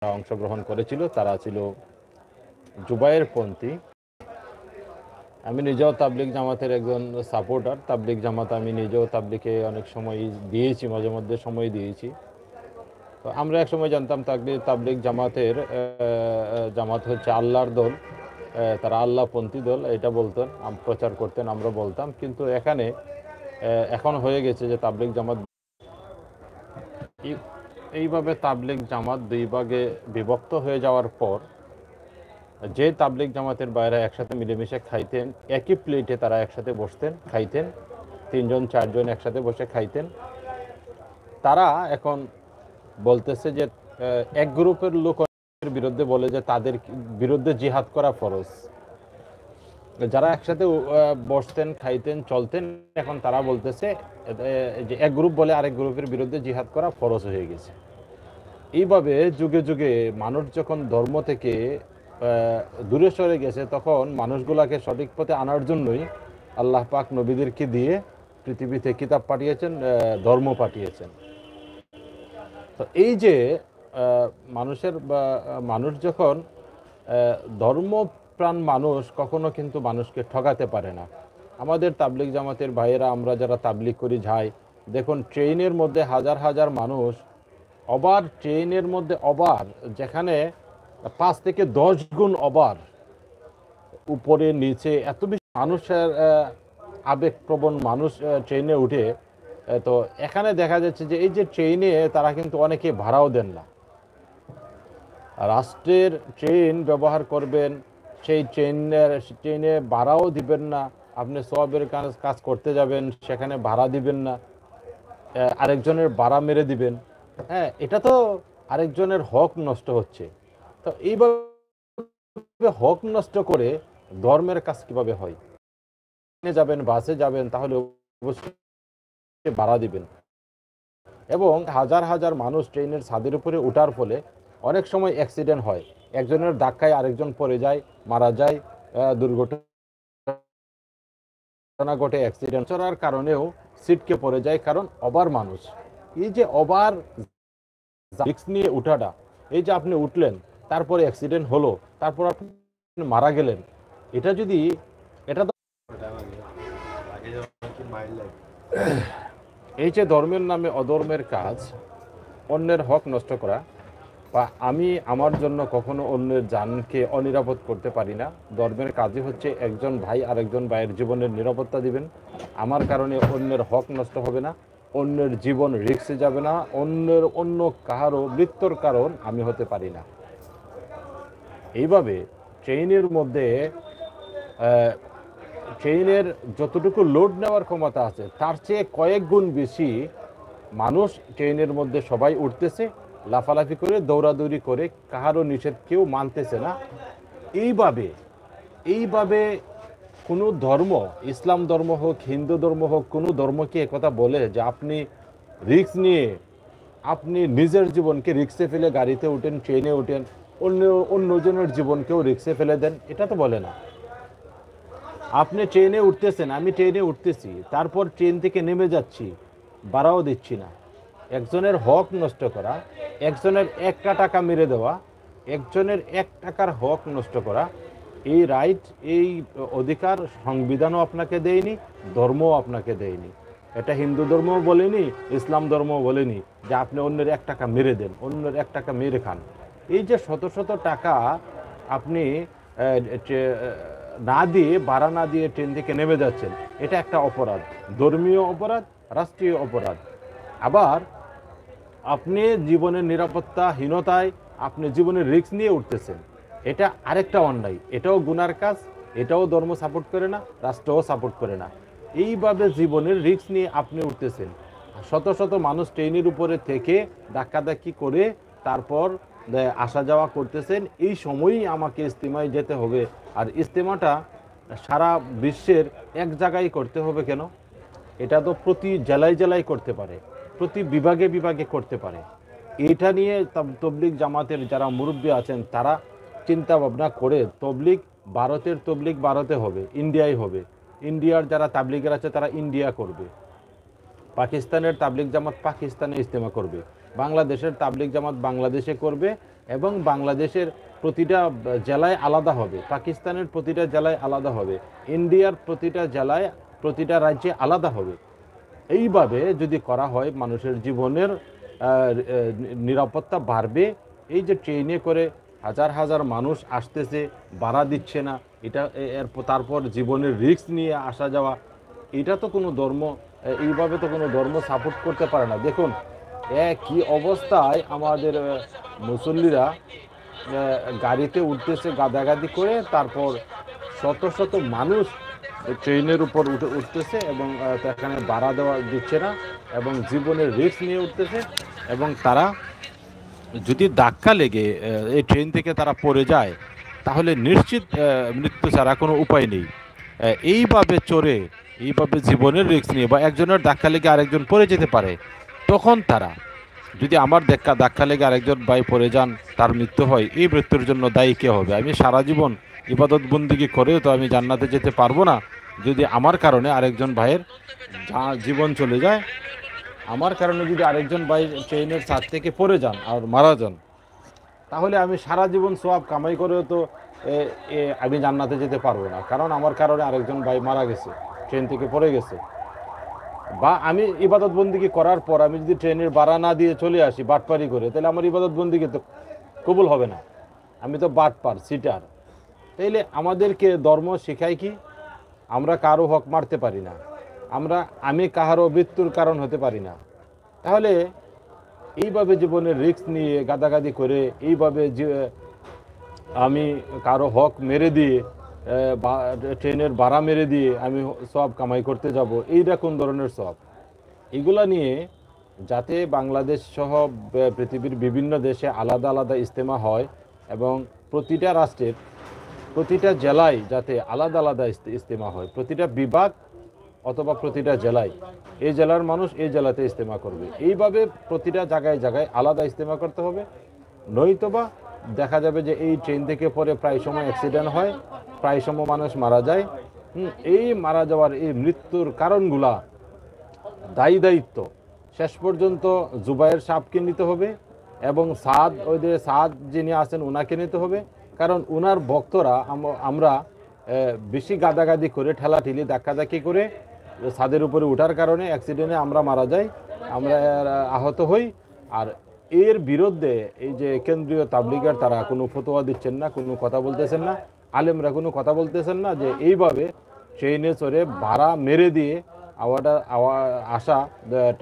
অংশগ্রহণ করেছিল তারা ছিল জুবায়ের পন্থী। আমি নিজেও তাবলিগ জামাতের একজন সাপোর্টার। তাবলিগ জামাত আমি নিজেও তাবলিগে অনেক সময় দিয়েছি, মাঝে মধ্যে সময় দিয়েছি। তো আমরা এক সময় জানতাম তাবলিগ জামাতের জামাত হচ্ছে আল্লাহর দল, তারা আল্লাহপন্থী দল এটা বলতেন, প্রচার করতেন, আমরা বলতাম। কিন্তু এখন হয়ে গেছে যে তাবলিগ জামাত এইভাবে তাবলিগ জামাত দুই ভাগে বিভক্ত হয়ে যাওয়ার পর যে তাবলিগ জামাতের বাইরে একসাথে মিলেমিশে খাইতেন, একই প্লেটে তারা একসাথে বসতেন, খাইতেন, 3জন 4জন একসাথে বসে খাইতেন, তারা এখন বলতেছে যে এক গ্রুপের লোকের বিরুদ্ধে বলে যে তাদের বিরুদ্ধে জিহাদ করা ফরজ। যারা একসাথে বসতেন, খাইতেন, চলতেন, এখন তারা বলতেছে যে এক গ্রুপ বলে আরেক গ্রুপের বিরুদ্ধে জিহাদ করা ফরজ হয়ে গেছে। এইভাবে যুগে যুগে মানুষ যখন ধর্ম থেকে দূরে সরে গেছে, তখন মানুষগুলাকে সঠিক পথে আনার জন্যই আল্লাহ পাক নবীদেরকে দিয়ে পৃথিবীতে কিতাব পাঠিয়েছেন, ধর্ম পাঠিয়েছেন। তো এই যে মানুষ যখন ধর্মপ্রাণ মানুষ কখনো কিন্তু মানুষকে ঠকাতে পারে না। আমাদের তাবলিগ জামাতের ভাইয়েরা, আমরা যারা তাবলিগ করি যাই, দেখুন ট্রেনের মধ্যে হাজার হাজার মানুষ, ট্রেনের মধ্যে যেখানে 5 থেকে 10 গুণ উপরে নিচে এত বেশি মানুষের আবেগপ্রবণ মানুষ ট্রেনে উঠে। তো এখানে দেখা যাচ্ছে যে এই যে ট্রেনে তারা কিন্তু অনেকে ভাড়াও দেন না। রাষ্ট্রের ট্রেন ব্যবহার করবেন, সেই ট্রেনে ভাড়াও দিবেন না। আপনি সওয়াবের কাজ করতে যাবেন, সেখানে ভাড়া দিবেন না, আরেকজনের ভাড়া মেরে দিবেন। হ্যাঁ, এটা তো আরেকজনের হক নষ্ট হচ্ছে। তো এইভাবে হক নষ্ট করে ধর্মের কাজ কিভাবে হয়? যাবেন, বাসে যাবেন, তাহলে অবশ্যই ভাড়া দিবেন। এবং হাজার হাজার মানুষ ট্রেনের ছাদের উপরে ওঠার ফলে অনেক সময় অ্যাক্সিডেন্ট হয়, একজনের ধাক্কায় আরেকজন পড়ে যায়, মারা যায়, দুর্ঘটনা ঘটে, অ্যাক্সিডেন্ট চড়ার কারণেও সিটকে পড়ে যায়, কারণ মানুষ। এই যে রিস্ক নিয়ে উঠাটা, এই যে আপনি উঠলেন, তারপরে অ্যাক্সিডেন্ট হলো, তারপর আপনি মারা গেলেন, এটা তো এই যে ধর্মের নামে অধর্মের কাজ, অন্যের হক নষ্ট করা, বা আমি আমার জন্য কখনো অন্যের জানকে অনিরাপদ করতে পারি না। ধর্মের কাজই হচ্ছে একজন ভাই আরেকজন ভাইয়ের জীবনের নিরাপত্তা দিবেন। আমার কারণে অন্যের হক নষ্ট হবে না, অন্যের জীবন রিস্কে যাবে না, অন্য কারো মৃত্যুর কারণ আমি হতে পারি না। এইভাবে ট্রেনের যতটুকু লোড নেওয়ার ক্ষমতা আছে, তার চেয়ে কয়েক গুণ বেশি মানুষ ট্রেনের মধ্যে সবাই উঠতেছে, লাফালাফি করে, দৌড়াদৌড়ি করে, কাহারও নিষেধ কেউ মানতেছে না। এইভাবে কোনো ধর্ম, ইসলাম ধর্ম হোক, হিন্দু ধর্ম হোক, কোনো ধর্মকে একথা বলে যে আপনি রিস্ক নিয়ে আপনি নিজের জীবনকে রিস্কে ফেলে গাড়িতে উঠেন, ট্রেনে উঠেন, অন্যজনের জীবনকেও রিস্কে ফেলে দেন, এটা তো বলে না। আপনি ট্রেনে উঠতেছেন, আমি ট্রেনে উঠতেছি, তারপর ট্রেন থেকে নেমে যাচ্ছি, ভাড়াও দিচ্ছি না। একজনের হক নষ্ট করা, একজনের 1 টাকা মেরে দেওয়া, একজনের 1 টাকার হক নষ্ট করা, এই রাইট, এই অধিকার সংবিধানও আপনাকে দেয়নি, ধর্মও আপনাকে দেয়নি। এটা হিন্দু ধর্মও বলেনি, ইসলাম ধর্মও বলেনি যে আপনি অন্যের 1 টাকা মেরে দেন, অন্যের 1 টাকা মেরে খান। এই যে শত শত টাকা আপনি না দিয়ে, ভাড়া না দিয়ে ট্রেন থেকে নেমে যাচ্ছেন, এটা একটা অপরাধ, ধর্মীয় অপরাধ, রাষ্ট্রীয় অপরাধ। আবার আপনি জীবনের নিরাপত্তাহীনতায় আপনি জীবনের রিস্ক নিয়ে উঠতেছেন, এটা আরেকটা অন্যায়, এটাও গুনার কাজ, এটাও ধর্ম সাপোর্ট করে না, রাষ্ট্রও সাপোর্ট করে না। এইভাবে জীবনের রিস্ক নিয়ে আপনি উঠতেছেন, শত শত মানুষ ট্রেনের উপরে থেকে ধাক্কাধাক্কি করে তারপর আসা যাওয়া করতেছেন। এই সময়ই আমাকে ইজতেমায় যেতে হবে, আর ইজতেমাটা সারা বিশ্বের এক জায়গায় করতে হবে কেন? এটা তো প্রতি জেলায় জেলায় করতে পারে, প্রতি বিভাগে বিভাগে করতে পারে। এটা নিয়ে তবলিগ জামাতের যারা মুরব্বী আছেন, তারা চিন্তা ভাবনা করে ভারতের তবলিগ ভারতে হবে, ইন্ডিয়ায় হবে, ইন্ডিয়ার যারা তাবলিগের আছে তারা ইন্ডিয়া করবে, পাকিস্তানের তাবলিগ জামাত পাকিস্তানে ইজতেমা করবে, বাংলাদেশের তাবলিগ জামাত বাংলাদেশে করবে এবং বাংলাদেশের প্রতিটা জেলায় আলাদা হবে, পাকিস্তানের প্রতিটা জেলায় আলাদা হবে, ইন্ডিয়ার প্রতিটা জেলায় প্রতিটা রাজ্যে আলাদা হবে। এইভাবে যদি করা হয় মানুষের জীবনের নিরাপত্তা বাড়বে। এই যে ট্রেনে করে হাজার হাজার মানুষ আসতেছে, ভাড়া দিচ্ছে না, এটা তারপর জীবনের রিস্ক নিয়ে আসা যাওয়া, এটা তো কোনো ধর্ম, এইভাবে তো কোনো ধর্ম সাপোর্ট করতে পারে না। দেখুন কি অবস্থায় আমাদের মুসল্লিরা গাড়িতে উঠতেছে গাদাগাদি করে, তারপর শত শত মানুষ ট্রেনের উপর উঠতেছে এবং সেখানে ভাড়া দেওয়া দিচ্ছে না এবং জীবনের রিস্ক নিয়ে উঠতেছে, এবং তারা যদি ধাক্কা লেগে এই ট্রেন থেকে তারা পড়ে যায় তাহলে নিশ্চিত মৃত্যু ছাড়া কোনো উপায় নেই। এইভাবে চড়ে, এইভাবে জীবনের রিস্ক নিয়ে বা একজনের ধাক্কা লেগে আরেকজন পড়ে যেতে পারে, তখন তারা যদি আমার ধাক্কা লেগে আরেকজন ভাই পড়ে যান, তার মৃত্যু হয়, এই মৃত্যুর জন্য দায়ী কে হবে? আমি সারা জীবন ইবাদত বন্দিগি করেও তো আমি জান্নাতে যেতে পারবো না। যদি আমার কারণে আরেকজন ভাইয়ের জীবন চলে যায়, আমার কারণে যদি আরেকজন ভাই ট্রেনের ছাদ থেকে পড়ে যান আর মারা যান, তাহলে আমি সারা জীবন সওয়াব কামাই করেও তো আমি জান্নাতে যেতে পারবো না, কারণ আমার কারণে আরেকজন ভাই মারা গেছে, ট্রেন থেকে পড়ে গেছে। বা আমি ইবাদত বন্দিগি করার পর আমি যদি ট্রেনের ভাড়া না দিয়ে চলে আসি বাটপারি করে, তাহলে আমার ইবাদত বন্দিগি তো কবুল হবে না, আমি তো বাটপার, সিটার। তাইলে আমাদেরকে ধর্ম শেখায় কি? আমরা কারো হক মারতে পারি না, আমি কাহারও মৃত্যুর কারণ হতে পারি না। তাহলে এইভাবে জীবনের রিস্ক নিয়ে গাদাগাদি করে, এইভাবে আমি কারো হক মেরে দিয়ে ট্রেনের ভাড়া মেরে দিয়ে আমি সব কামাই করতে যাব, এইটা কোন ধরনের সব? এগুলা নিয়ে যাতে বাংলাদেশ সহ পৃথিবীর বিভিন্ন দেশে আলাদা আলাদা ইজতেমা হয় এবং প্রতিটা রাষ্ট্রের প্রতিটা জেলায় যাতে আলাদা আলাদা ইজতেমা হয়, প্রতিটা বিভাগ অথবা প্রতিটা জেলায়, এই জেলার মানুষ এই জেলাতে ইজতেমা করবে, এইভাবে প্রতিটা জায়গায় জায়গায় আলাদা ইজতেমা করতে হবে। নয়তোবা দেখা যাবে যে এই ট্রেন থেকে পরে প্রায় সময় অ্যাক্সিডেন্ট হয়, প্রায় সময় মানুষ মারা যায়। এই মারা যাওয়ার এই মৃত্যুর কারণগুলা দায়িত্ব শেষ পর্যন্ত জুবায়ের সাহেবকে নিতে হবে এবং ওই যে সাদ যিনি আছেন ওনাকে নিতে হবে, কারণ ওনার ভক্তরা আমরা বেশি গাদাগাদি করে ঠেলাঠেলি ধাক্কাধাক্কি করে ছাদের উপরে ওঠার কারণে অ্যাক্সিডেন্টে আমরা মারা যাই, আমরা আহত হই। আর এর বিরুদ্ধে এই যে কেন্দ্রীয় তাবলিগের তারা কোনো ফতোয়া দিচ্ছেন না, কোনো কথা বলতেছেন না, আলেমরা কোনো কথা বলতেছেন না যে এইভাবে ট্রেনে চড়ে ভাড়া মেরে দিয়ে আসা,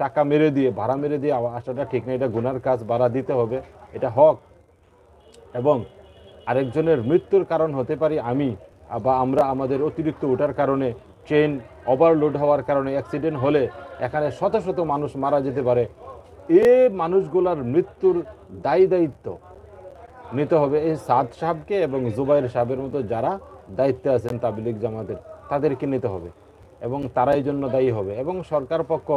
টাকা মেরে দিয়ে ভাড়া মেরে দিয়ে আসাটা ঠিক না, এটা গুনার কাজ, ভাড়া দিতে হবে, এটা হক। এবং আরেকজনের মৃত্যুর কারণ হতে পারি আমি বা আমরা আমাদের অতিরিক্ত ওঠার কারণে, ট্রেন ওভারলোড হওয়ার কারণে অ্যাক্সিডেন্ট হলে এখানে শত শত মানুষ মারা যেতে পারে। এই মানুষগুলার মৃত্যুর দায়িত্ব নিতে হবে এই সাদ সাহেবকে এবং জুবাইর সাহেবের মতো যারা দায়িত্বে আছেন তাবলিগ জামাতের, তাদেরকে নিতে হবে এবং তারাই জন্য দায়ী হবে। এবং সরকার পক্ষ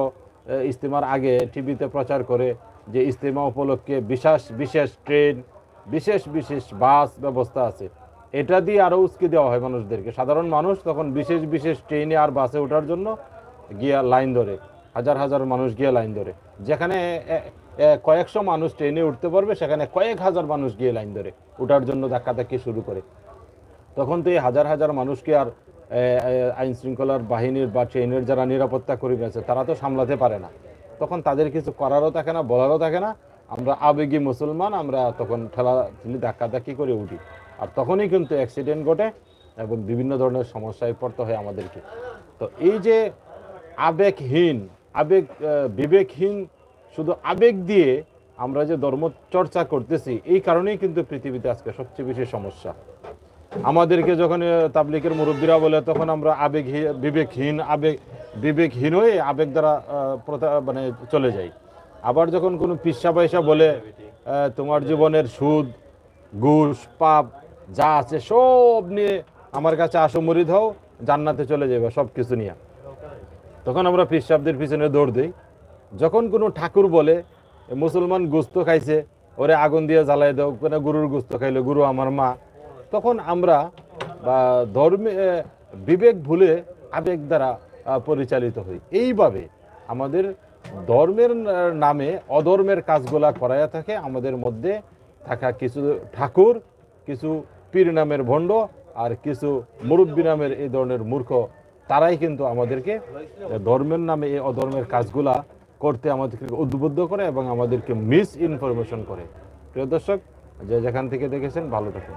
ইজতেমার আগে টিভিতে প্রচার করে যে ইজতেমা উপলক্ষে বিশেষ ট্রেন, বিশেষ বাস ব্যবস্থা আছে, এটা দিয়ে আরও উস্কে দেওয়া হয় মানুষদেরকে। সাধারণ মানুষ তখন বিশেষ ট্রেনে আর বাসে ওঠার জন্য গিয়া লাইন ধরে, হাজার হাজার মানুষ গিয়ে লাইন ধরে, যেখানে কয়েকশো মানুষ ট্রেনে উঠতে পারবে সেখানে কয়েক হাজার মানুষ গিয়ে লাইন ধরে ওঠার জন্য ধাক্কাধাক্কি শুরু করে। তখন তো এই হাজার হাজার মানুষকে আর আইন শৃঙ্খলার বাহিনীর বা ট্রেনের যারা নিরাপত্তা কর্মী আছে তারা তো সামলাতে পারে না, তখন তাদের কিছু করারও থাকে না, বলারও থাকে না। আমরা আবেগী মুসলমান, আমরা তখন ঠেলাঠেলি ধাক্কাধাক্কি করে উঠি, আর তখনই কিন্তু অ্যাক্সিডেন্ট ঘটে এবং বিভিন্ন ধরনের সমস্যায় পড়তে হয় আমাদেরকে। তো এই যে বিবেকহীন শুধু আবেগ দিয়ে আমরা যে ধর্ম চর্চা করতেছি, এই কারণেই কিন্তু পৃথিবীতে আজকে সবচেয়ে বেশি সমস্যা। আমাদেরকে যখন তাবলিগের মুরব্বীরা বলে তখন আমরা বিবেকহীন হয়ে আবেগ দ্বারা মানে চলে যাই। আবার যখন কোনো পিসা পয়সা বলে তোমার জীবনের সুদ ঘুষ পাপ যা আছে সব নিয়ে আমার কাছে আসো, মুরিদ হও, জান্নাতে চলে যাবে সব কিছু নিয়ে, তখন আমরা পীর সাহেবদের পিছনে দৌড় দিই। যখন কোনো ঠাকুর বলে মুসলমান গোস্ত খাইছে ওরে আগুন দিয়ে জ্বালাই দাও, কেন গুরুর গোস্ত খাইলে গুরু আমার মা, তখন আমরা বিবেক ভুলে আবেগ দ্বারা পরিচালিত হই। এইভাবে আমাদের ধর্মের নামে অধর্মের কাজগুলা করাইয়া থাকে। আমাদের মধ্যে থাকা কিছু ঠাকুর, কিছু পীর নামের ভণ্ড আর কিছু মুরব্বী নামের এই ধরনের মূর্খ, তারাই কিন্তু আমাদেরকে ধর্মের নামে এই অধর্মের কাজগুলা করতে আমাদেরকে উদ্বুদ্ধ করে এবং আমাদেরকে মিস ইনফরমেশন করে। প্রিয় দর্শক, যে যেখান থেকে দেখেছেন ভালো থাকুন।